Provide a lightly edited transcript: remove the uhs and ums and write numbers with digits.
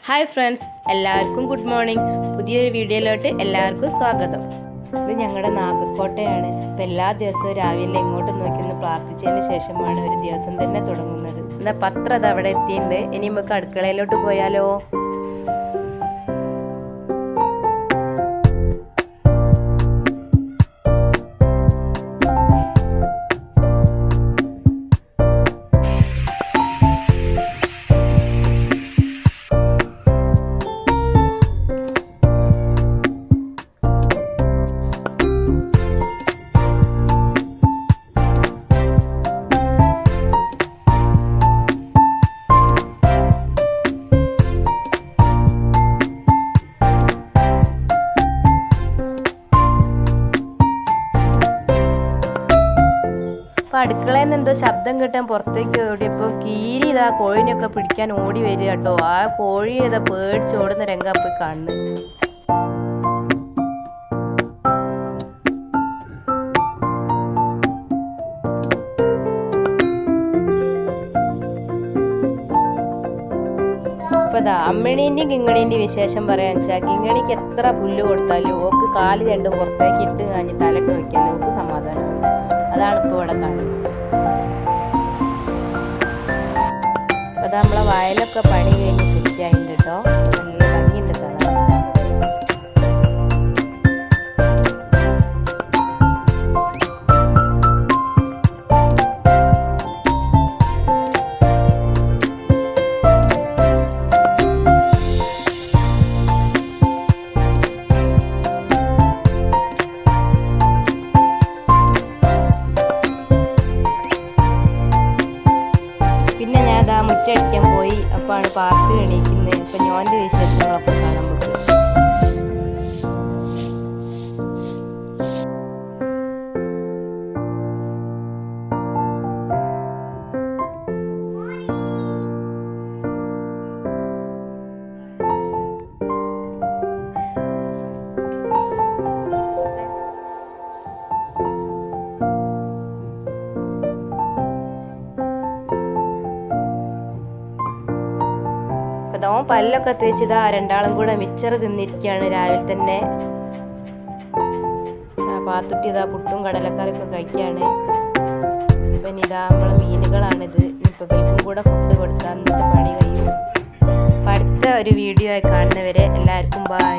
Hi friends, എല്ലാവർക്കും good morning. പുതിയൊരു വീഡിയോയിലോട്ട് എല്ലാവർക്കും സ്വാഗതം. ഇത് ഞങ്ങളുടെ നാഗക്കോട്ടയാണ്. അപ്പം എല്ലാ ദിവസവും രാവിലെ ഇങ്ങോട്ട് നോക്കി ഒന്ന് പ്രാർത്ഥിച്ചതിന് ശേഷമാണ് ഒരു ദിവസം തന്നെ തുടങ്ങുന്നത്. എന്നാൽ പത്രം അത് അവിടെ എത്തിയിട്ടുണ്ട്. ഇനി നമുക്ക് അടുക്കളയിലോട്ട് പോയാലോ? അടുക്കളയിൽ നിന്ന് എന്തോ ശബ്ദം കിട്ടാൻ പുറത്തേക്ക് ഓടിയപ്പോൾ കീരി ഇതാ കോഴിനെയൊക്കെ പിടിക്കാൻ ഓടി വരിക കേട്ടോ. ആ കോഴി ഇതാ പേടിച്ചോടുന്ന രംഗം പോയി കാണുന്നത്. ഇപ്പൊ ഇതാ അമ്മിണീന്റെയും കിങ്ങണീന്റെയും വിശേഷം പറയാന്ന് വെച്ചാൽ കിങ്ങണിക്ക് എത്ര പുല്ല് കൊടുത്താലും ഓക്ക് കാല് രണ്ടും പുറത്തേക്ക് ഇട്ട് കഴിഞ്ഞ് തലട്ട് വയ്ക്കാലും ഓക്ക് സമാധാനം. അതാണ് ഇപ്പോൾ ഇവിടെ കാണുന്നത്. അപ്പോൾ അത് നമ്മളെ വയലൊക്കെ പണി കഴിഞ്ഞ് സെറ്റ് ആയിട്ടുണ്ട് കേട്ടോ. നല്ല ഭംഗിയുണ്ട് കാണാൻ. പിന്നെ ഞാൻ അതാ മുറ്റടിക്കാൻ പോയി. അപ്പോഴാണ് പാർട്ടി എണീക്കുന്നത്. അപ്പം ഞാൻ്റെ വിശേഷങ്ങളൊക്കെ കാണാൻ പറ്റും. ഓൻ പല്ലൊക്കെ തേച്ചിതാ രണ്ടാളും കൂടെ മിച്ചർ തിന്നിരിക്കുകയാണ് രാവിലെ തന്നെ. പാത്തുട്ടി ഇതാ പുട്ടും കടലക്കറിയൊക്കെ കഴിക്കുകയാണ്. പിന്നെ ഇതാ നമ്മളെ മീനുകളാണിത്. ഇനിയിപ്പോൾ ഇവൽക്കും കൂടെ ഫുഡ് കൊടുത്താൽ അന്നത്തെ പണി കഴിയും. അപ്പം അടുത്ത ഒരു വീഡിയോ ആയി കാണുന്നവരെ എല്ലാവർക്കും ബൈ.